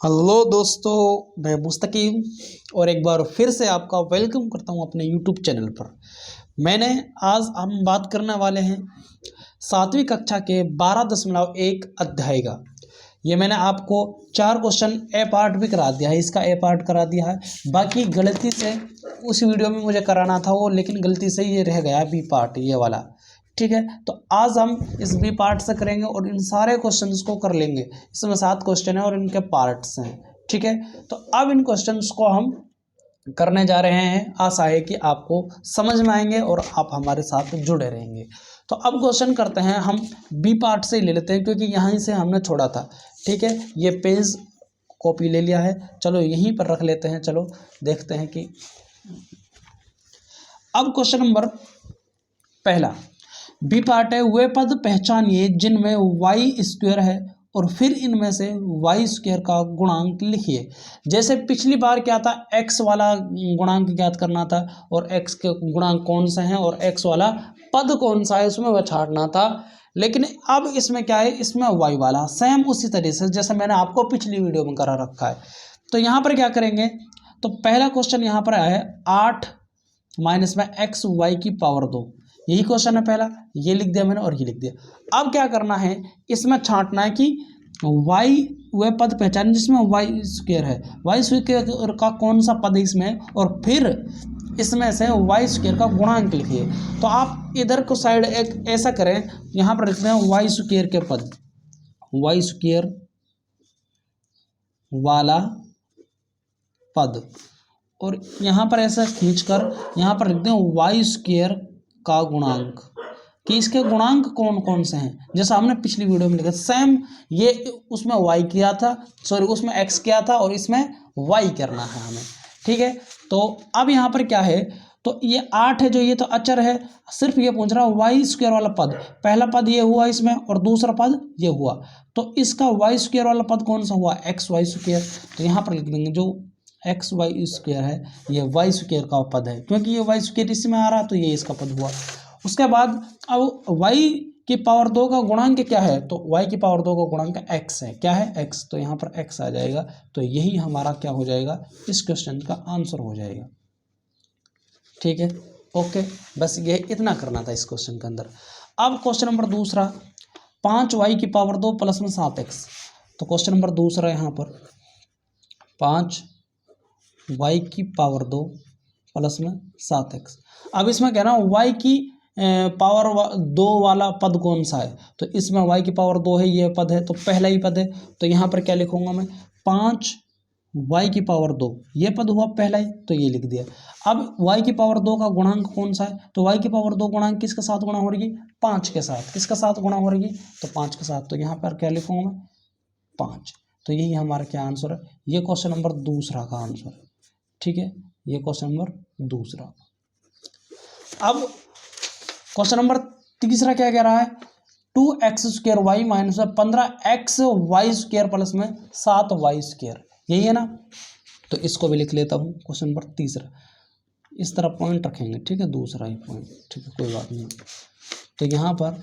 Hello दोस्तों, मैं मुस्तकीम और एक बार फिर से आपका वेलकम करता हूं अपने यूट्यूब चैनल पर। आज हम बात करने वाले हैं 7वीं कक्षा के 12.1 अध्याय का। ये मैंने आपको 4 क्वेश्चन ए पार्ट भी करा दिया है, इसका ए पार्ट करा दिया है। बाकी गलती से उस वीडियो में मुझे कराना था वो, लेकिन गलती से ये रह गया बी पार्ट ये वाला। ठीक है, तो आज हम इस बी पार्ट से करेंगे और इन सारे क्वेश्चंस को कर लेंगे। इसमें 7 क्वेश्चन है और इनके पार्ट्स हैं। ठीक है, तो अब इन क्वेश्चंस को हम करने जा रहे हैं। आशा है कि आपको समझ में आएंगे और आप हमारे साथ जुड़े रहेंगे। तो अब क्वेश्चन करते हैं, हम बी पार्ट से ही ले लेते हैं क्योंकि यहीं से हमने छोड़ा था। ठीक है, ये पेज कॉपी ले लिया है, चलो यहीं पर रख लेते हैं। चलो देखते हैं कि अब क्वेश्चन नंबर पहला बी पार्ट है। वे पद पहचानिए जिनमें वाई स्क्वायर है और फिर इनमें से वाई स्क्वायर का गुणांक लिखिए। जैसे पिछली बार क्या था, एक्स वाला गुणांक ज्ञात करना था और एक्स के गुणांक कौन से हैं और एक्स वाला पद कौन सा है उसमें वह छांटना था। लेकिन अब इसमें क्या है, इसमें वाई वाला सेम उसी तरीके से जैसे मैंने आपको पिछली वीडियो में करा रखा है। तो यहाँ पर क्या करेंगे, तो पहला क्वेश्चन यहाँ पर आया है 8 माइनस में एक्स वाई की पावर 2। यही क्वेश्चन है पहला, ये लिख दिया मैंने और ये लिख दिया। अब क्या करना है, इसमें छांटना है कि y वह पद पहचान जिसमें वाई स्क्वायर है। वाई स्क्वायर का कौन सा पद इसमें, और फिर इसमें से वाई स्क्वायर का गुणांक लिखिए। तो आप इधर को साइड एक ऐसा करें, यहाँ पर लिखते हैं वाई स्क्वायर के पद, वाई स्क्वायर वाला पद, और यहाँ पर ऐसा खींचकर यहाँ पर लिखते हैं वाई स्क्वायर का गुणांक, कि इसके गुणांक कौन कौन से हैं। जैसा हमने पिछली वीडियो में लिखा सेम, ये उसमें y किया था, सॉरी उसमें x किया था और इसमें y करना है हमें। ठीक है, तो अब यहाँ पर क्या है, तो ये 8 है जो, ये तो अचर है, सिर्फ ये पूछ रहा है वाई स्क्वायर वाला पद। पहला पद ये हुआ इसमें और दूसरा पद ये हुआ, तो इसका वाई स्क्वायर वाला पद कौन सा हुआ, एक्स वाई स्क्वायर। तो यहाँ पर लिख देंगे जो एक्स वाई स्क्वायर है ये वाई स्क्वायर का पद है, क्योंकि ये वाई स्क्वायर इसमें आ रहा तो ये इसका पद हुआ। उसके बाद अब y की पावर 2 का गुणांक क्या है, तो y की पावर 2 का गुणांक x है। क्या है, x, तो यहाँ पर x आ जाएगा। तो यही हमारा क्या हो जाएगा, इस क्वेश्चन का आंसर हो जाएगा। ठीक है, ओके, बस ये इतना करना था इस क्वेश्चन के अंदर। अब क्वेश्चन नंबर दूसरा, 5y की पावर 2 प्लस में 7x। तो क्वेश्चन नंबर दूसरा यहाँ पर 5y की पावर 2 प्लस में 7x। अब इसमें क्या ना, y की पावर 2 वाला पद कौन सा है, तो इसमें y की पावर 2 है, ये पद है, तो पहला ही पद है। तो यहाँ पर क्या लिखूंगा मैं, 5y की पावर 2, ये पद हुआ पहला ही, तो ये लिख दिया। अब y की पावर 2 का गुणांक कौन सा है, तो y की पावर 2 गुणांक किसके साथ गुणा हो रही है, 5 के साथ। किसके साथ गुणा हो रही है, तो 5 के साथ। तो यहाँ पर क्या लिखूंगा मैं, 5। तो यही हमारा क्या आंसर है, ये क्वेश्चन नंबर दूसरा का आंसर है। ठीक है, ये क्वेश्चन नंबर दूसरा। अब क्वेश्चन नंबर तीसरा क्या कह रहा है, 2x square y minus 15x वाई स्क्वायर प्लस में 7y स्क्वायर, यही है ना। तो इसको भी लिख लेता हूँ, क्वेश्चन नंबर तीसरा। इस तरह पॉइंट रखेंगे, ठीक है, दूसरा ही पॉइंट, ठीक है, कोई बात नहीं। तो यहाँ पर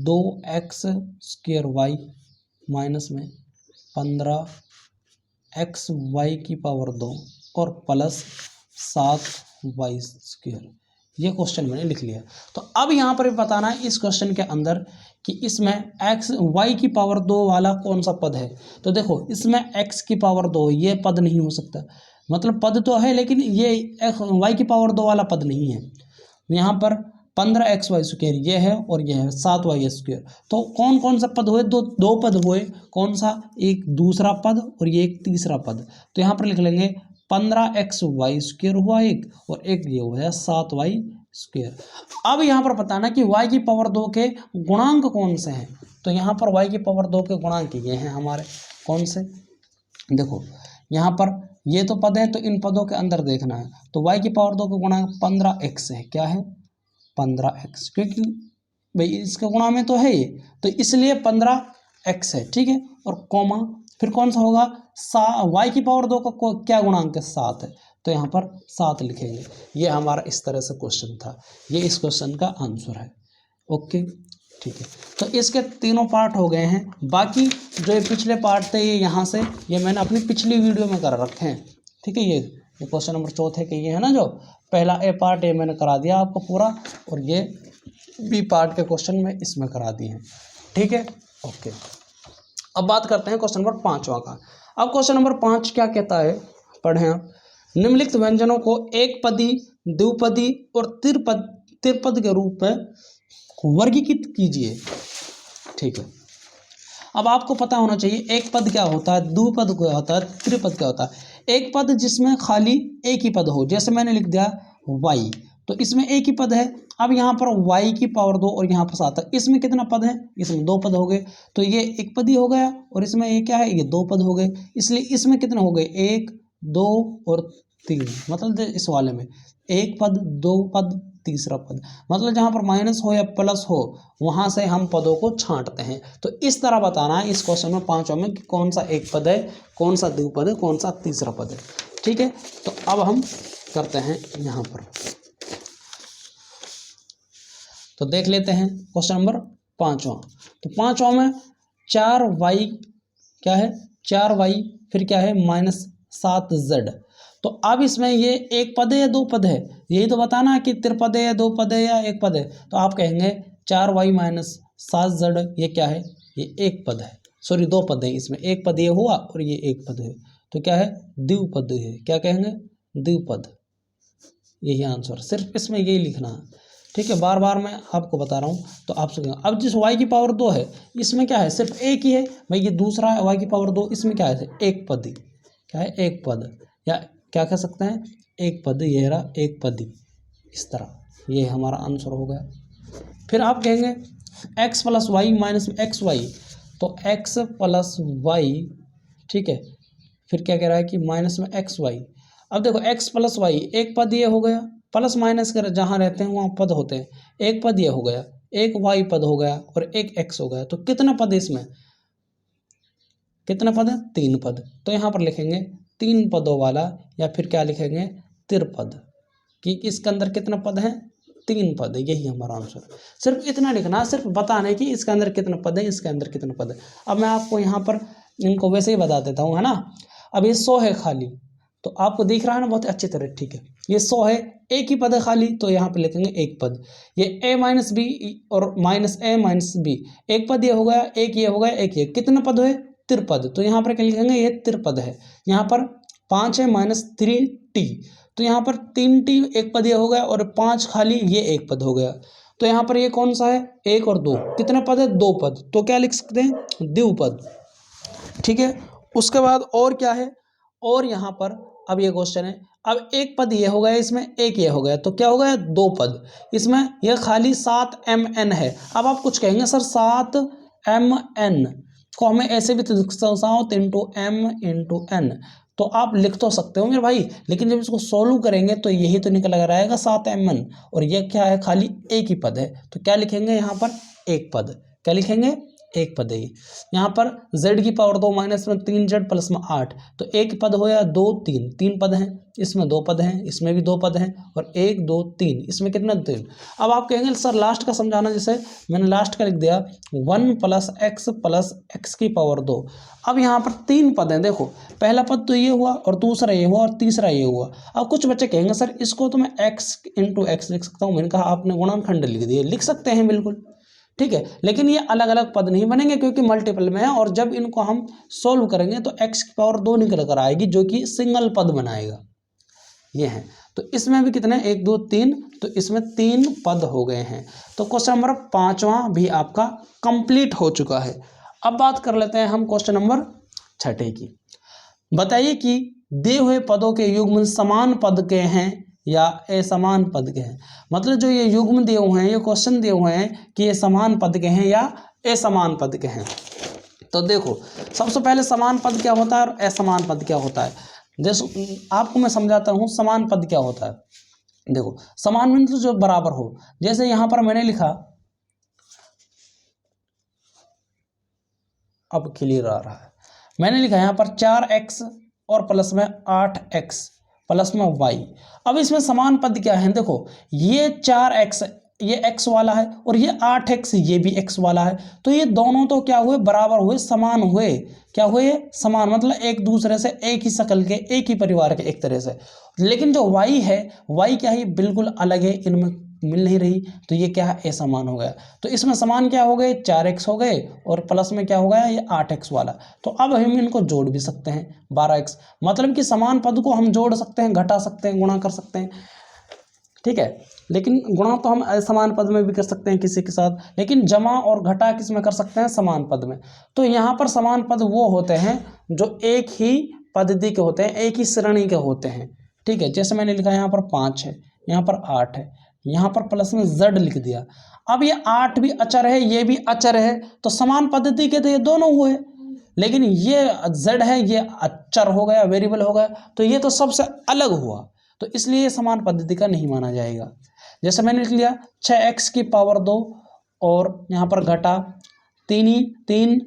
2x स्क्वायर वाई माइनस में 15x वाई की पावर 2 और प्लस 7y स्क्वायर, ये क्वेश्चन मैंने लिख लिया। तो अब यहाँ पर भी बताना है इस क्वेश्चन के अंदर कि इसमें x y की पावर 2 वाला कौन सा पद है। तो देखो इसमें x की पावर 2, ये पद नहीं हो सकता, मतलब पद तो है लेकिन ये y की पावर 2 वाला पद नहीं है। यहाँ पर 15x वाई स्क्वायर ये है और ये है 7y स्क्वायर। तो कौन कौन सा पद हुए, दो पद हुए, कौन सा, एक दूसरा पद और ये एक तीसरा पद। तो यहाँ पर लिख लेंगे 15x वाई स्क्वायर हुआ एक, और एक ये हो गया 7y स्क्वायर। अब यहाँ पर बताना कि y की पावर 2 के गुणांक कौन से हैं। तो यहाँ पर y की पावर 2 के गुणांक ये हैं हमारे, कौन से, देखो यहाँ पर ये तो पद है, तो इन पदों के अंदर देखना है। तो y की पावर 2 के गुणांक 15x है, क्या है, 15x, क्योंकि भाई इसके गुणा में तो है ये, तो इसलिए 15x है। ठीक है, और कॉमा फिर कौन सा होगा, y की पावर 2 का क्या गुणांक है, 7 है, तो यहाँ पर 7 लिखेंगे। ये हमारा इस तरह से क्वेश्चन था, ये इस क्वेश्चन का आंसर है। ओके, ठीक है, तो इसके तीनों पार्ट हो गए हैं। बाकी जो ये पिछले पार्ट थे ये यहाँ से, ये मैंने अपनी पिछली वीडियो में कर रखे हैं। ठीक है, ये क्वेश्चन नंबर 4 के ये है ना, जो पहला ए पार्ट ये मैंने करा दिया आपको पूरा, और ये बी पार्ट के क्वेश्चन में इसमें करा दिए हैं। ठीक है, ओके। अब बात करते हैं क्वेश्चन नंबर 5वां का। अब क्वेश्चन नंबर 5 क्या कहता है, पढ़ें आप। निम्नलिखित व्यंजनों को एक पदी, द्विपदी और त्रिपद के रूप में वर्गीकृत कीजिए। ठीक है, अब आपको पता होना चाहिए एक पद क्या होता है, द्विपद क्या होता है, त्रिपद क्या होता है। एक पद जिसमें खाली एक ही पद हो, जैसे मैंने लिख दिया y, तो इसमें एक ही पद है। अब यहाँ पर y की पावर 2 और यहाँ पर 7 है, इसमें कितना पद है, इसमें 2 पद हो गए, तो ये एक पद ही हो गया, और इसमें ये क्या है, ये 2 पद हो गए, इसलिए इसमें कितने हो गए, 1 2 और 3। मतलब इस वाले में 1 पद 2 पद तीसरा पद, मतलब जहाँ पर माइनस हो या प्लस हो वहाँ से हम पदों को छांटते हैं। तो इस तरह बताना है इस क्वेश्चन में 5वां में कि कौन सा एक पद है, कौन सा द्विपद है, कौन सा तीसरा पद है। ठीक है, तो अब हम करते हैं यहाँ पर, तो देख लेते हैं क्वेश्चन नंबर 5वां। तो 5वां में 4y क्या है, 4y फिर क्या है -7z। तो अब इसमें ये एक पद है या 2 पद है, यही तो बताना है कि त्रिपद है या 2 पद है या एक पद है। तो आप कहेंगे 4y -7z ये क्या है, ये एक पद है, सॉरी 2 पद है, इसमें एक पद ये हुआ और ये एक पद है, तो क्या है, द्विपद है। क्या कहेंगे, द्विपद, यही आंसर, सिर्फ इसमें यही लिखना है। ठीक है, बार बार मैं आपको बता रहा हूँ तो आप समझ। अब जिस y की पावर 2 है इसमें क्या है, सिर्फ एक ही है भाई, ये दूसरा है y की पावर 2, इसमें क्या है, एक पद, क्या है, एक पद, या क्या कह सकते हैं, एक पद, ये रहा एक पद, इस तरह ये हमारा आंसर हो गया। फिर आप कहेंगे x + y - xy, तो x + y, ठीक है, फिर क्या कह रहा है कि माइनस में xy। अब देखो x + y एक पद ये हो गया, प्लस माइनस कर जहाँ रहते हैं वहाँ पद होते हैं, एक पद ये हो गया, एक y पद हो गया और एक x हो गया, तो कितना पद है इसमें, कितना पद है, 3 पद। तो यहाँ पर लिखेंगे 3 पदों वाला, या फिर क्या लिखेंगे, त्रिपद, कि इसके अंदर कितना पद है, 3 पद है, यही हमारा आंसर। सिर्फ इतना लिखना, सिर्फ बताना है कि इसके अंदर कितना पद है, इसके अंदर कितना पद है। अब मैं आपको यहाँ पर इनको वैसे ही बता देता हूँ, है ना। अब ये 100 है खाली, तो आपको दिख रहा है ना बहुत अच्छी तरह, ठीक है, ये 100 है, एक ही पद है खाली, तो यहाँ पे लिखेंगे एक पद। ये a - b और -a - b, एक पद ये हो गया, एक ये हो गया, एक ये, कितने पद हुए, त्रिपद। तो यहाँ पर क्या लिखेंगे, ये त्रिपद है। यहाँ पर 5 है -3t, तो यहाँ पर 3t एक पद ये हो गया, और 5 खाली ये एक पद हो गया। तो यहाँ पर ये कौन सा है, 1 और 2, कितने पद है, 2 पद, तो क्या लिख सकते हैं, द्विपद। ठीक है, उसके बाद और क्या है, और यहाँ पर अब ये क्वेश्चन है, अब एक पद ये हो गया, इसमें एक ये हो गया, तो क्या हो गया, 2 पद, इसमें ये खाली 7mn है। अब आप कुछ कहेंगे सर 7mn को हमें ऐसे भी तो लिख सकते हो, m × n, तो आप लिख तो सकते हो मेरे भाई, लेकिन जब इसको सोल्व करेंगे तो यही तो निकल कर आएगा 7mn, और ये क्या है, खाली एक ही पद है, तो क्या लिखेंगे यहाँ पर, एक पद, क्या लिखेंगे, एक पद है। यहाँ पर z की पावर 2 -3z + 8, तो एक पद हो या 2 3, 3 पद हैं, इसमें 2 पद हैं, इसमें भी 2 पद हैं, और 1 2 3, इसमें कितना, 3। अब आप कहेंगे सर लास्ट का समझाना, जैसे मैंने लास्ट का लिख दिया 1 + x की पावर 2। अब यहाँ पर 3 पद हैं, देखो पहला पद तो ये हुआ, और दूसरा ये हुआ, और तीसरा ये हुआ। अब कुछ बच्चे कहेंगे सर इसको तो मैं x × x लिख सकता हूँ, मैंने कहा आपने गुणनखंड लिख दिए, लिख सकते हैं बिल्कुल, ठीक है, लेकिन ये अलग अलग पद नहीं बनेंगे क्योंकि मल्टीपल में है, और जब इनको हम सोल्व करेंगे तो x की पावर 2 निकल कर आएगी, जो कि सिंगल पद बनाएगा, ये है। तो इसमें भी कितने, 1 2 3, तो इसमें 3 पद हो गए हैं। तो क्वेश्चन नंबर 5वां भी आपका कंप्लीट हो चुका है। अब बात कर लेते हैं हम क्वेश्चन नंबर 6 की। बताइए कि दिए हुए पदों के युग्म समान पद के हैं या असमान पद के हैं। मतलब जो ये युग्म दिए हुए हैं, ये क्वेश्चन दिए हुए हैं कि ये समान पद के हैं या असमान पद के हैं। तो देखो सबसे पहले समान पद क्या होता है और असमान पद क्या होता है, जैसे आपको मैं समझाता हूँ समान पद क्या होता है। देखो समान मतलब जो बराबर हो, जैसे यहाँ पर मैंने लिखा, अब क्लियर आ रहा है, मैंने लिखा यहाँ पर 4x और प्लस में 8x प्लस में y। अब इसमें समान पद क्या है, देखो ये 4x ये x वाला है और ये 8x ये भी x वाला है, तो ये दोनों तो क्या हुए, बराबर हुए, समान हुए। क्या हुए, समान, मतलब एक दूसरे से एक ही शक्ल के, एक ही परिवार के एक तरह से। लेकिन जो y है, y क्या है, बिल्कुल अलग है, इनमें मिल नहीं रही, तो ये क्या है, असमान हो गया। तो इसमें समान क्या हो गए, 4x हो गए, और प्लस में क्या हो गया, ये 8x वाला। तो अब हम इनको जोड़ भी सकते हैं, 12x, मतलब कि समान पद को हम जोड़ सकते हैं, घटा सकते हैं, गुणा कर सकते हैं, ठीक है। लेकिन गुणा तो हम असमान पद में भी कर सकते हैं किसी के साथ, लेकिन जमा और घटा किस में कर सकते हैं, समान पद में। तो यहाँ पर समान पद वो होते हैं जो एक ही पद्धति के होते हैं, एक ही श्रेणी के होते हैं, ठीक है। जैसे मैंने लिखा यहाँ पर 5 है, यहाँ पर 8 है, यहाँ पर प्लस में z लिख दिया। अब ये 8 भी अचर है, ये भी अचर है, तो समान पद्धति के तो ये दोनों हुए, लेकिन ये z है, ये अचर हो गया, वेरिएबल हो गया, तो ये तो सबसे अलग हुआ, तो इसलिए ये समान पद्धति का नहीं माना जाएगा। जैसे मैंने लिख लिया 6x की पावर 2 और यहाँ पर घटा 3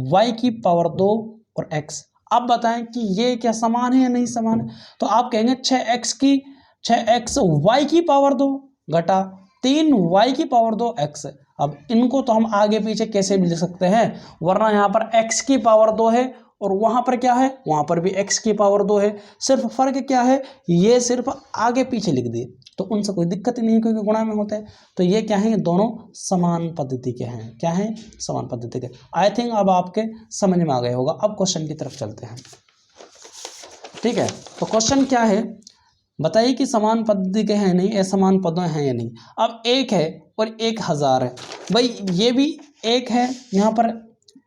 y की पावर 2 और x। अब बताएं कि ये क्या समान है या नहीं समान है, तो आप कहेंगे 6x y की पावर 2 घटा 3y की पावर 2 x। अब इनको तो हम आगे पीछे कैसे भी लिख सकते हैं, वरना यहाँ पर x की पावर 2 है और वहाँ पर क्या है, वहाँ पर भी x की पावर 2 है, सिर्फ फर्क क्या है, ये सिर्फ आगे पीछे लिख दिए, तो उनसे कोई दिक्कत ही नहीं क्योंकि गुणा में होते हैं। तो ये क्या है, दोनों समान पद्धति के हैं। क्या है, समान पद्धति के। आई थिंक अब आपके समझ में आ गया होगा। अब क्वेश्चन की तरफ चलते हैं, ठीक है। तो क्वेश्चन क्या है, बताइए कि समान पद्धति के हैं नहीं, असमान पदों हैं या नहीं। अब 1 है और 1000 है, भाई ये भी 1 है, यहाँ पर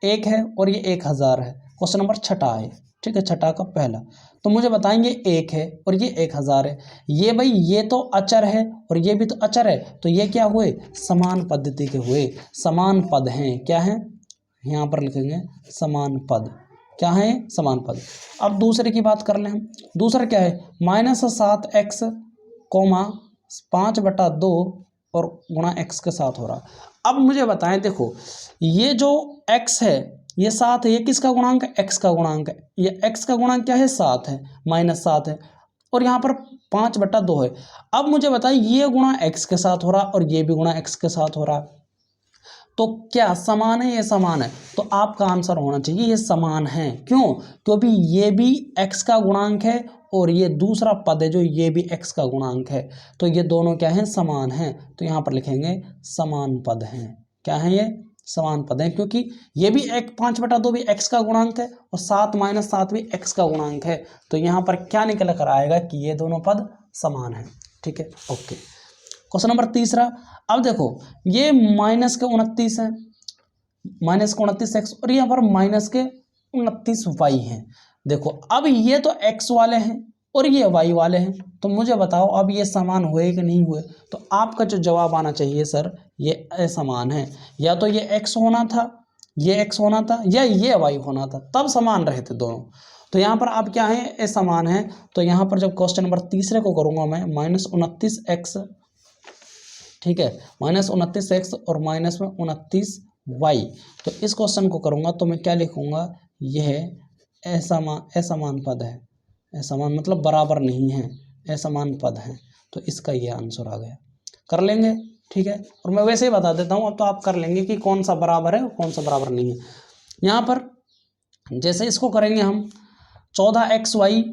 1 है और ये 1000 है। क्वेश्चन नंबर 6 है, ठीक है, 6 का पहला। तो मुझे बताएंगे 1 है और ये 1000 है, ये भाई ये तो अचर है और ये भी तो अचर है, तो ये क्या हुए, समान पद्धति के हुए, समान पद हैं। क्या है, यहाँ पर लिखेंगे समान पद। क्या है, समान पद। अब दूसरे की बात कर लें हम। दूसरा क्या है, -7x, 5/2 और गुणा x के साथ हो रहा। अब मुझे बताएं, देखो ये जो x है, ये 7 है, ये किसका गुणांक है, x का गुणांक है। ये x का गुणांक क्या है, 7 है, -7 है, और यहाँ पर 5/2 है। अब मुझे बताइए ये गुणा x के साथ हो रहा और ये भी गुणा x के साथ हो रहा, तो क्या समान है, ये समान है, तो आपका आंसर होना चाहिए ये समान है। क्यों, क्योंकि ये भी x का गुणांक है और ये दूसरा पद है जो ये भी x का गुणांक है, तो ये दोनों क्या हैं, समान हैं। तो यहाँ पर लिखेंगे समान पद हैं। क्या है, ये समान पद हैं, क्योंकि ये भी 5/2 भी x का गुणांक है और 7 - 7 भी x का गुणांक है। तो यहाँ पर क्या निकल कर आएगा कि ये दोनों पद समान हैं, ठीक है, ओके। Question number 3। अब देखो ये -29 है, -29x और यहाँ पर -29y है। देखो अब ये तो x वाले हैं और ये y वाले हैं, तो मुझे बताओ अब ये समान हुए कि नहीं हुए। तो आपका जो जवाब आना चाहिए सर, ये असमान है। या तो ये x होना था, ये x होना था, या ये y होना था, तब समान रहे थे दोनों। तो यहाँ पर आप क्या है, असमान है। तो यहाँ पर जब क्वेश्चन नंबर 3 को करूँगा मैं, -29x, ठीक है, -29x और -29y, तो इस क्वेश्चन को करूँगा तो मैं क्या लिखूँगा, यह असमान पद है। असमान मतलब बराबर नहीं है, असमान पद है, तो इसका ये आंसर आ गया। कर लेंगे, ठीक है, और मैं वैसे ही बता देता हूँ, अब तो आप कर लेंगे कि कौन सा बराबर है और कौन सा बराबर नहीं है। यहाँ पर जैसे इसको करेंगे हम 14xy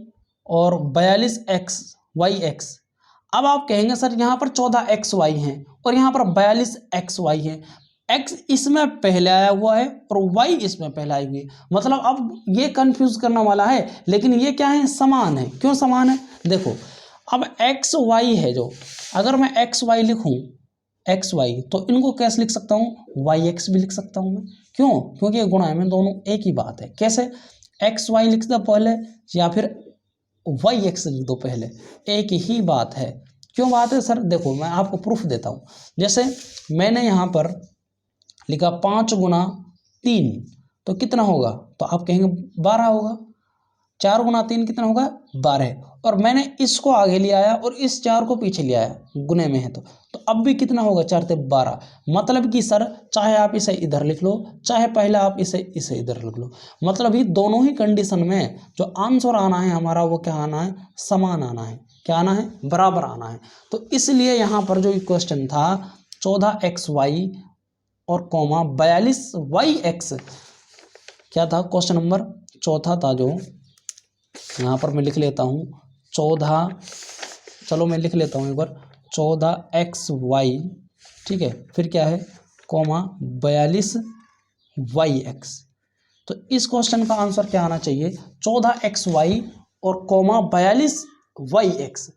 और 42xyx। अब आप कहेंगे सर यहाँ पर 14xy है और यहाँ पर 42xy है, x इसमें पहले आया हुआ है और y इसमें पहले आई हुई है, मतलब अब ये कंफ्यूज करने वाला है, लेकिन ये क्या है, समान है। क्यों समान है, देखो अब x y है, जो अगर मैं x y लिखूं xy, तो इनको कैसे लिख सकता हूँ, yx भी लिख सकता हूँ मैं। क्यों, क्योंकि ये गुणा में दोनों एक ही बात है। कैसे, xy लिख दो पहले या फिर yx लिख दो पहले, एक ही बात है। क्यों बात है सर, देखो मैं आपको प्रूफ देता हूँ। जैसे मैंने यहाँ पर लिखा 5 × 3 तो कितना होगा, तो आप कहेंगे 12 होगा। 4 × 3 कितना होगा, 12। और मैंने इसको आगे ले आया और इस 4 को पीछे ले आया, गुने में है तो अब भी कितना होगा, 4 × 12। मतलब कि सर चाहे आप इसे इधर लिख लो, चाहे पहले आप इसे इधर लिख लो, मतलब ये दोनों ही कंडीशन में जो आंसर आना है हमारा, वो क्या आना है, समान आना है। क्या आना है, बराबर आना है। तो इसलिए यहाँ पर जो क्वेश्चन था 14xy और कॉमा 42yx क्या था, क्वेश्चन नंबर चौथा था, जो यहाँ पर मैं लिख लेता हूँ 14, चलो मैं लिख लेता हूँ एक बार, 14xy, ठीक है, फिर क्या है कॉमा 42yx। तो इस क्वेश्चन का आंसर क्या आना चाहिए, 14xy और कॉमा 42yx।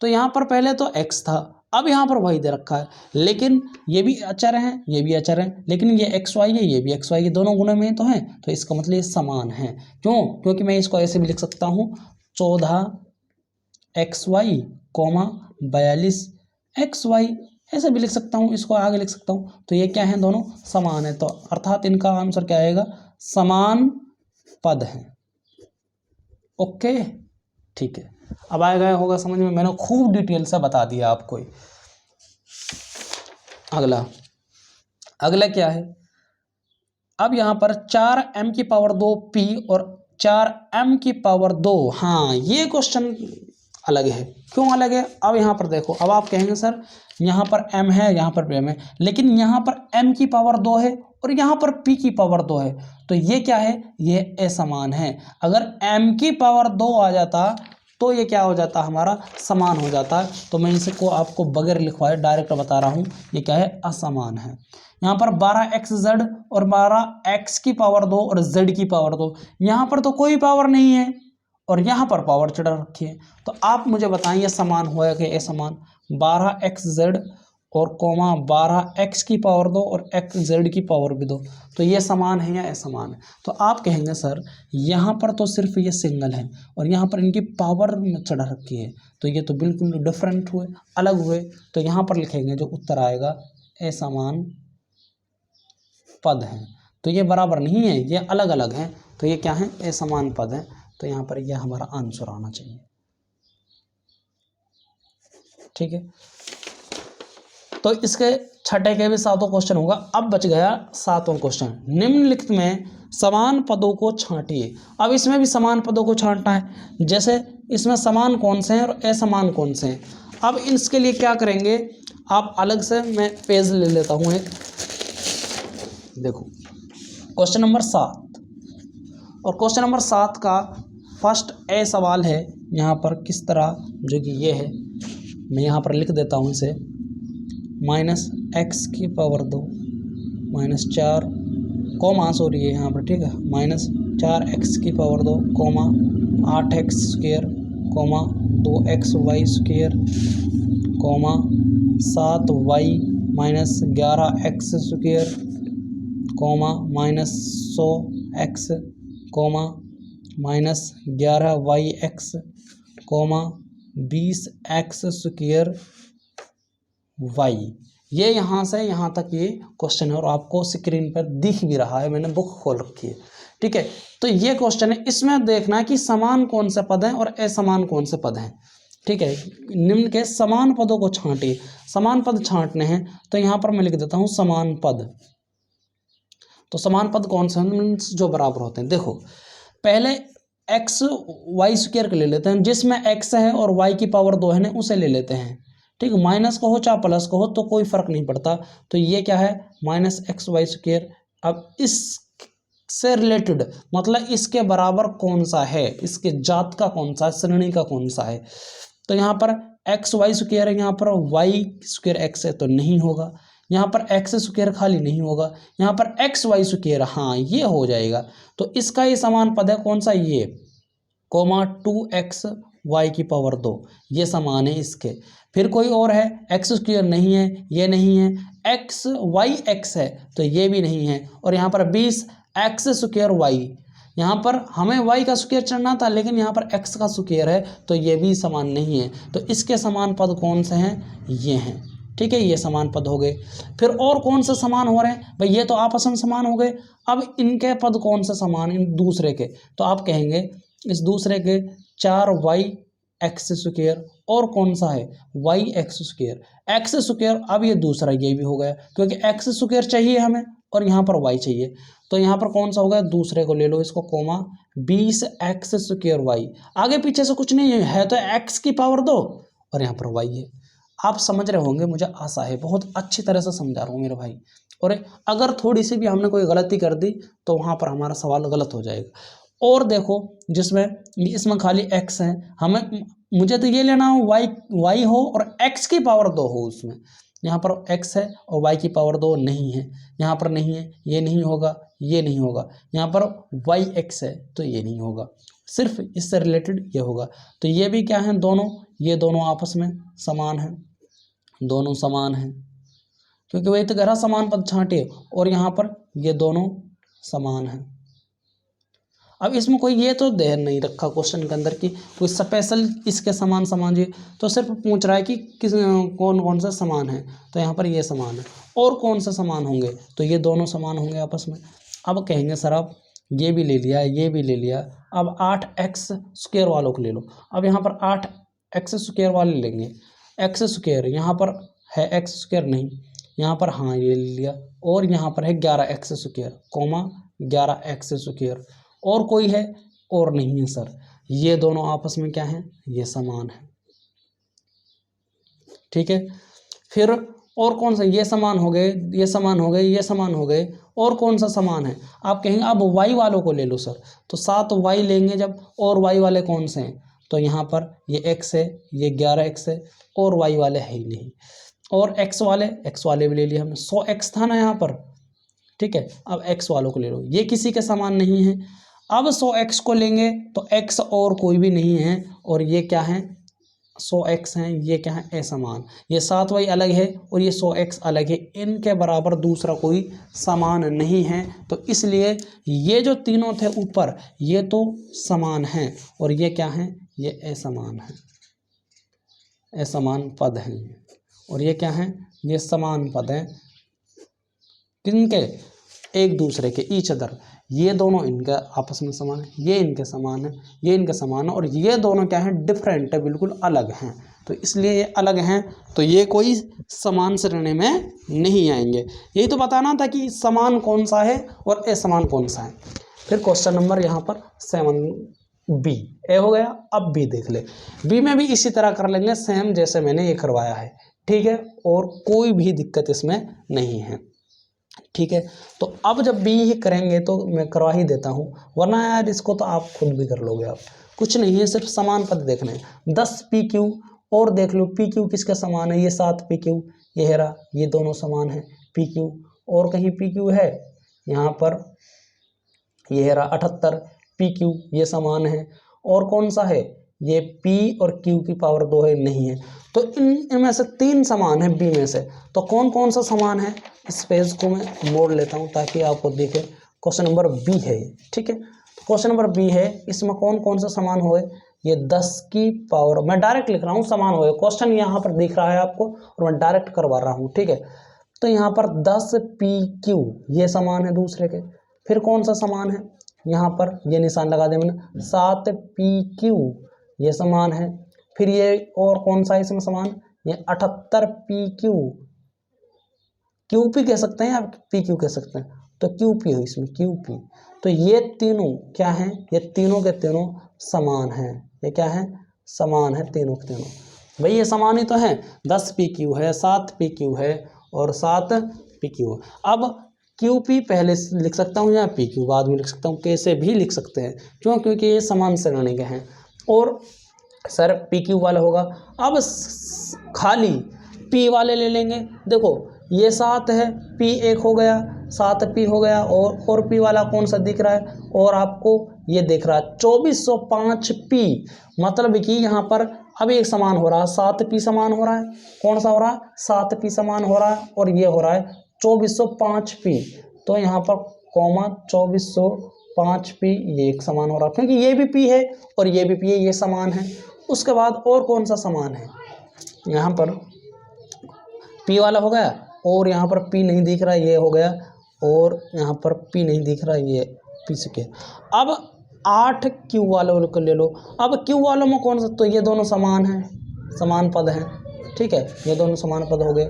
तो यहाँ पर पहले तो x था, अब यहाँ पर y दे रखा है, लेकिन ये भी अचर हैं, ये भी अचर हैं, लेकिन ये xy है, ये भी xy है, दोनों गुणे में तो हैं, तो इसका मतलब ये समान है। क्यों, क्योंकि मैं इसको ऐसे भी लिख सकता हूँ 14xy कॉमा 42xy, ऐसे भी लिख सकता हूँ, इसको आगे लिख सकता हूँ। तो ये क्या है, दोनों समान है, तो अर्थात इनका आंसर क्या आएगा, समान पद है। ओके, ठीक है, अब आया गया होगा समझ में, मैंने खूब डिटेल से बता दिया आपको। अगला क्या है, अब यहाँ पर 4m की पावर 2 p और 4m की पावर 2, हाँ ये क्वेश्चन अलग है। क्यों अलग है, अब यहाँ पर देखो, अब आप कहेंगे सर यहाँ पर m है, यहाँ पर m है, लेकिन यहाँ पर m की पावर 2 है और यहाँ पर p की पावर 2 है, तो ये क्या है, ये असमान है। अगर m की पावर 2 आ जाता तो ये क्या हो जाता, हमारा समान हो जाता। तो मैं इसे को आपको बगैर लिखवाए डायरेक्ट बता रहा हूँ, ये क्या है, असमान है। यहाँ पर 12xz और 12x की पावर 2 और z की पावर 2, यहाँ पर तो कोई पावर नहीं है और यहाँ पर पावर चढ़ा रखी है। तो आप मुझे बताएं ये समान हुआ कि असमान, 12xz और कॉमा 12x की पावर 2 और xz की पावर भी 2, तो ये समान है या असमान है। तो आप कहेंगे सर यहाँ पर तो सिर्फ ये सिंगल है और यहाँ पर इनकी पावर में चढ़ा रखी है, तो ये तो बिल्कुल डिफरेंट हुए, अलग हुए। तो यहाँ पर लिखेंगे, जो उत्तर आएगा असमान पद हैं। तो ये बराबर नहीं है, ये अलग अलग हैं, तो ये क्या है, असमान पद हैं। तो यहाँ पर यह हमारा आंसर आना चाहिए, ठीक है। तो इसके छठे के भी सातों क्वेश्चन होगा। अब बच गया सातों क्वेश्चन। निम्नलिखित में समान पदों को छांटिए। अब इसमें भी समान पदों को छांटना है, जैसे इसमें समान कौन से हैं और असमान कौन से हैं। अब इसके लिए क्या करेंगे, आप अलग से मैं पेज ले लेता हूँ एक, देखो क्वेश्चन नंबर 7, और क्वेश्चन नंबर 7 का फर्स्ट ए सवाल है यहाँ पर किस तरह, जो कि ये है, मैं यहाँ पर लिख देता हूँ इसे, -x की पावर 2 -4 कॉमा, सॉरी ये यहाँ पर ठीक है, -4x की power 2 comma 8x square comma 2xy square comma 7y -11x square comma -100x comma -11yx comma 20x square y। ये यहाँ से यहाँ तक ये क्वेश्चन है और आपको स्क्रीन पर दिख भी रहा है, मैंने बुक खोल रखी है, ठीक है। तो ये क्वेश्चन है, इसमें देखना कि समान कौन से पद हैं और असमान कौन से पद हैं, ठीक है। निम्न के समान पदों को छांटिए। समान पद छांटने हैं, तो यहाँ पर मैं लिख देता हूँ समान पद। तो समान पद कौन से हैं, जो बराबर होते हैं। देखो पहले एक्स वाई स्क्वायर के ले लेते हैं, जिसमें एक्स है और वाई की पावर 2 है ना, उसे ले लेते हैं, ठीक है। माइनस को हो चाहे प्लस को हो तो कोई फर्क नहीं पड़ता। तो ये क्या है, -xy स्क्वायर। अब इससे रिलेटेड मतलब इसके बराबर कौन सा है, इसके जात का कौन सा, श्रेणी का कौन सा है। तो यहाँ पर xy स्क्वायर है, यहाँ पर y स्क्वायर x है तो नहीं होगा, यहाँ पर x स्क्वायर खाली नहीं होगा, यहाँ पर xy स्क्वायर, हाँ ये हो जाएगा। तो इसका ये समान पद है कौन सा, ये कोमा 2xy की पावर 2, ये समान है इसके। फिर कोई और है, एक्स स्क्वायर नहीं है, ये नहीं है, एक्स वाई एक्स है तो ये भी नहीं है, और यहाँ पर 20x स्क्वायर वाई, यहाँ पर हमें y का स्क्वायर चढ़ना था लेकिन यहाँ पर x का स्क्वायर है तो ये भी समान नहीं है। तो इसके समान पद कौन से हैं, ये हैं, ठीक है, ये समान पद हो गए। फिर और कौन से समान हो रहे हैं भाई, ये तो आपस में समान हो गए। अब इनके पद कौन से समान, इन दूसरे के, तो आप कहेंगे इस दूसरे के 4yx स्क्वायर और कौन सा है yx स्क्वायर, एक्स स्क्वायर। अब ये दूसरा ये भी हो गया क्योंकि एक्स स्क्वायर चाहिए हमें और यहाँ पर y चाहिए, तो यहाँ पर कौन सा होगा, दूसरे को ले लो इसको, कोमा 20x स्क्वायर y। आगे पीछे से कुछ नहीं है, तो x की पावर 2 और यहाँ पर y है। आप समझ रहे होंगे, मुझे आशा है, बहुत अच्छी तरह से समझा रहा हूँ मेरे भाई। और अगर थोड़ी सी भी हमने कोई गलती कर दी तो वहाँ पर हमारा सवाल गलत हो जाएगा। और देखो जिसमें इसमें खाली x है, हमें मुझे तो ये लेना हो y हो और x की पावर 2 हो उसमें। यहाँ पर x है और y की पावर 2 नहीं है, यहाँ पर नहीं है, ये नहीं होगा, ये नहीं होगा। यहाँ पर yx है तो ये नहीं होगा, सिर्फ इससे रिलेटेड ये होगा। तो ये भी क्या है, दोनों, ये दोनों आपस में समान है, दोनों समान हैं, क्योंकि वही तो कह रहा समान पद छांटे, और यहाँ पर ये दोनों समान हैं। अब इसमें कोई ये तो ध्यान नहीं रखा क्वेश्चन के अंदर कि कोई स्पेशल इसके समान समान, ये तो सिर्फ पूछ रहा है कि किस कौन कौन सा समान है। तो यहाँ पर ये समान है, और कौन सा समान होंगे, तो ये दोनों समान होंगे आपस में। अब कहेंगे सर आप ये भी ले लिया, ये भी ले लिया, अब 8x² वालों को ले लो। अब यहाँ पर 8x² वाले लेंगे, x², यहाँ पर है x² नहीं, यहाँ पर हाँ ये ले लिया, और यहाँ पर है 11x², 11x², और कोई है, और नहीं है सर। ये दोनों आपस में क्या है, ये समान है, ठीक है। फिर और कौन सा, ये समान हो गए, ये समान हो गए, ये समान हो गए, और कौन सा समान है। आप कहेंगे अब y वालों को ले लो सर, तो 7y लेंगे जब, और y वाले कौन से हैं, तो यहाँ पर ये x है, ये 11x है, और y वाले है ही नहीं। और x वाले भी ले लिए हमने, 100x था ना यहाँ पर, ठीक है। अब x वालों को ले लो, ये किसी के समान नहीं है। अब 100x को लेंगे तो x और कोई भी नहीं है, और ये क्या है, 100x हैं, ये क्या है, असमान। ये 7y अलग है और ये 100x अलग है, इनके बराबर दूसरा कोई समान नहीं है। तो इसलिए ये जो तीनों थे ऊपर, ये तो समान हैं, और ये क्या हैं, ये असमान है, असमान पद हैं। और ये क्या हैं, ये समान पद हैं, किनके, एक दूसरे के, ईच अदर। ये दोनों इनके आपस में समान है, ये इनके समान है, ये इनके समान है, और ये दोनों क्या हैं, डिफरेंट है, बिल्कुल अलग हैं। तो इसलिए ये अलग हैं, तो ये कोई समान श्रेणी में नहीं आएंगे। यही तो बताना था कि समान कौन सा है और असमान कौन सा है। फिर क्वेश्चन नंबर यहाँ पर 7b, ए हो गया। अब बी देख ले, बी में भी इसी तरह कर लेंगे, सेम जैसे मैंने ये करवाया है, ठीक है, और कोई भी दिक्कत इसमें नहीं है, ठीक है। तो अब जब बी ही करेंगे तो मैं करवा ही देता हूँ, वरना यार इसको तो आप खुद भी कर लोगे। आप कुछ नहीं है, सिर्फ समान पद देखने हैं। 10pq, और देख लो pq किसका समान है, ये 7pq, ये है रहा, ये दोनों समान है pq, और कहीं pq है, यहाँ पर ये है रहा 78pq, ये समान है। और कौन सा है, ये p और q की पावर 2 है, नहीं है। तो इनमें से 3 समान है b में से, तो कौन कौन सा समान है, इस पेज को मैं मोड़ लेता हूं ताकि आपको दिखे। क्वेश्चन नंबर बी है, ठीक है। क्वेश्चन नंबर बी है, इसमें कौन कौन सा समान हुए, ये 10 की पावर, मैं डायरेक्ट लिख रहा हूँ समान हुए, क्वेश्चन यहाँ पर दिख रहा है आपको और मैं डायरेक्ट करवा रहा हूँ, ठीक है। तो यहाँ पर 10pq ये समान है दूसरे के। फिर कौन सा समान है, यहाँ पर ये निशान लगा दे मैंने, 7pq ये समान है। फिर ये और कौन सा इसमें समान, ये 78pq, QP कह सकते हैं या PQ कह सकते हैं, तो QP है इसमें, QP। तो ये तीनों क्या हैं, ये तीनों के तीनों समान हैं, ये क्या है, समान है तीनों के तीनों। भाई ये समान ही तो है, 10pq है, 7pq है और 7pq। अब QP पहले लिख सकता हूँ या PQ बाद में लिख सकता हूँ, कैसे भी लिख सकते हैं, क्यों, क्योंकि ये समान श्रेणी के हैं। और सर PQ वाला होगा। अब खाली P वाले ले लेंगे, देखो ये 7 है, P एक हो गया, 7p हो गया, और P वाला कौन सा दिख रहा है, और आपको ये दिख रहा है 2405p, मतलब कि यहाँ पर अब एक समान हो रहा है, 7p समान हो रहा है, कौन सा हो रहा है, 7p समान हो रहा है, और ये हो रहा है 2405p। तो यहाँ पर कॉमा 2405p ये एक समान हो रहा है, क्योंकि ये भी p है और ये भी p है, ये समान है। उसके बाद और कौन सा समान है, यहाँ पर p वाला हो गया, और यहाँ पर p नहीं दिख रहा, ये हो गया, और यहाँ पर p नहीं दिख रहा, ये p से क्या। अब 8q वालों को ले लो। अब q वालों में कौन सा, तो ये दोनों समान हैं, समान पद हैं, ठीक है, ये दोनों समान पद हो गए।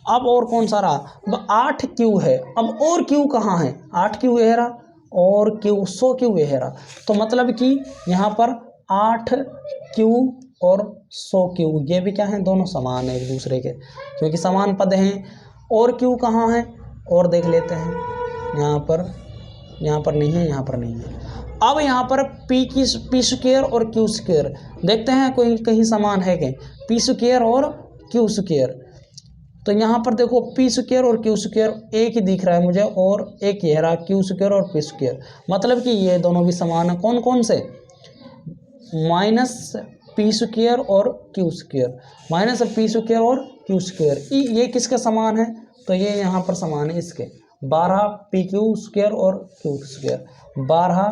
अब और कौन सा रहा, अब 8q है, अब और q कहाँ है, 8q ये रहा, और q 100q ये रहा। तो मतलब कि यहाँ पर 8q और 100 क्यू, ये भी क्या है, दोनों समान है एक दूसरे के, क्योंकि समान पद हैं। और क्यू कहाँ है, और देख लेते हैं, यहाँ पर नहीं है, यहाँ पर नहीं है। अब यहाँ पर पी स्क्वायर और क्यू स्क्वायर देखते हैं कोई कहीं समान है क्या, पी स्क्वायर और क्यू स्क्वायर। तो यहाँ पर देखो पी स्क्वायर और क्यू स्क्वायर एक ही दिख रहा है मुझे, और एक ये रहा क्यू स्क्वायर और पी स्क्वायर, मतलब कि ये दोनों भी समान है। कौन कौन से, माइनस पी स्क्वायर और Q square, minus P square और क्यू स्क्वायर, ये किसके समान है, तो ये यहाँ पर समान है इसके, 12 पी क्यू स्क्वायर और क्यू स्क्वायर, 12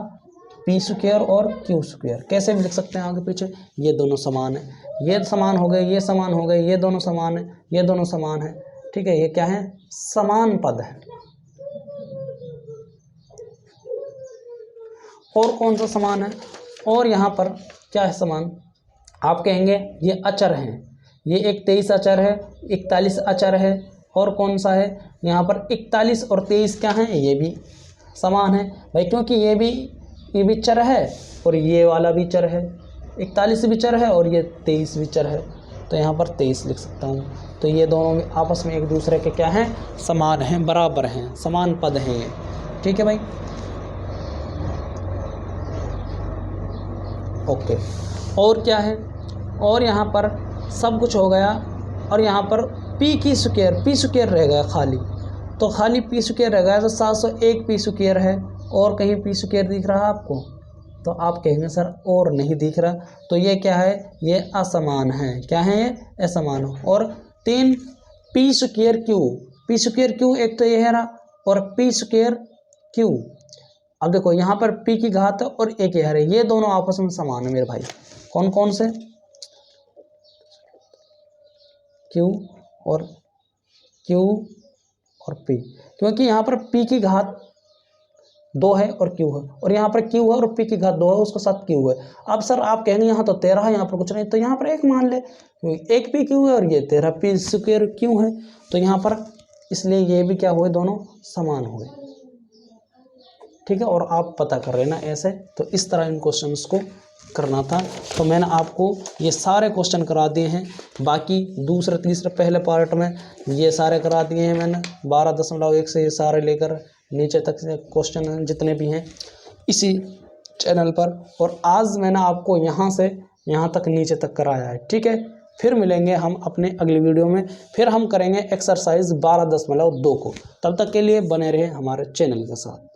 पी स्क्वायर और क्यू स्क्वायर। कैसे भी लिख सकते हैं आगे पीछे, ये दोनों समान है, ये समान हो गए, ये समान हो गए, ये दोनों समान है, ये दोनों समान है, ठीक है, ये क्या है, समान पद है। और कौन सा समान है, और यहाँ पर क्या है समान, आप कहेंगे ये अचर हैं, ये एक 23 अचर है, 41 अचर है, और कौन सा है, यहाँ पर 41 और 23 क्या है, ये भी समान है भाई, क्योंकि ये भी चर है और ये वाला भी चर है, 41 भी चर है और ये 23 भी चर है, तो यहाँ पर 23 लिख सकता हूँ। तो ये दोनों आपस में एक दूसरे के क्या हैं, समान हैं, बराबर हैं, समान पद हैं ये, ठीक है भाई, ओके। और क्या है, और यहाँ पर सब कुछ हो गया, और यहाँ पर पी की स्क्वायर, पी स्क्वायर रह गया खाली, तो खाली पी स्क्वायर रह गया, तो 701 पी स्क्वायर है, और कहीं पी स्क्वायर दिख रहा है आपको, तो आप कहेंगे सर और नहीं दिख रहा, तो ये क्या है, ये असमान है, क्या है ये, असमान। और 3 P square Q, P square Q एक तो ये है रहा, और पी स्क्वायर क्यू, अब देखो यहाँ पर पी की घात और एक ये है, ये दोनों आपस में समान है मेरे भाई, कौन कौन से, क्यू और पी, क्योंकि यहाँ पर पी की घात 2 है और क्यू है, और यहाँ पर क्यू है और पी की घात 2 है, उसके साथ क्यू है। अब सर आप कहेंगे यहाँ तो 13 है, यहाँ पर कुछ नहीं, तो यहाँ पर एक मान ले, एक पी क्यू है और ये 13 पी स्क्वायर क्यू है, तो यहाँ पर इसलिए ये भी क्या हुए, दोनों समान हुए, ठीक है। और आप पता कर रहे ना ऐसे, तो इस तरह इन क्वेश्चंस को करना था। तो मैंने आपको ये सारे क्वेश्चन करा दिए हैं, बाकी दूसरे तीसरे पहले पार्ट में ये सारे करा दिए हैं मैंने, 12.1 से ये सारे लेकर नीचे तक से क्वेश्चन जितने भी हैं इसी चैनल पर, और आज मैंने आपको यहाँ से यहाँ तक नीचे तक कराया है, ठीक है। फिर मिलेंगे हम अपने अगली वीडियो में, फिर हम करेंगे एक्सरसाइज 12.2 को। तब तक के लिए बने रहे हमारे चैनल के साथ।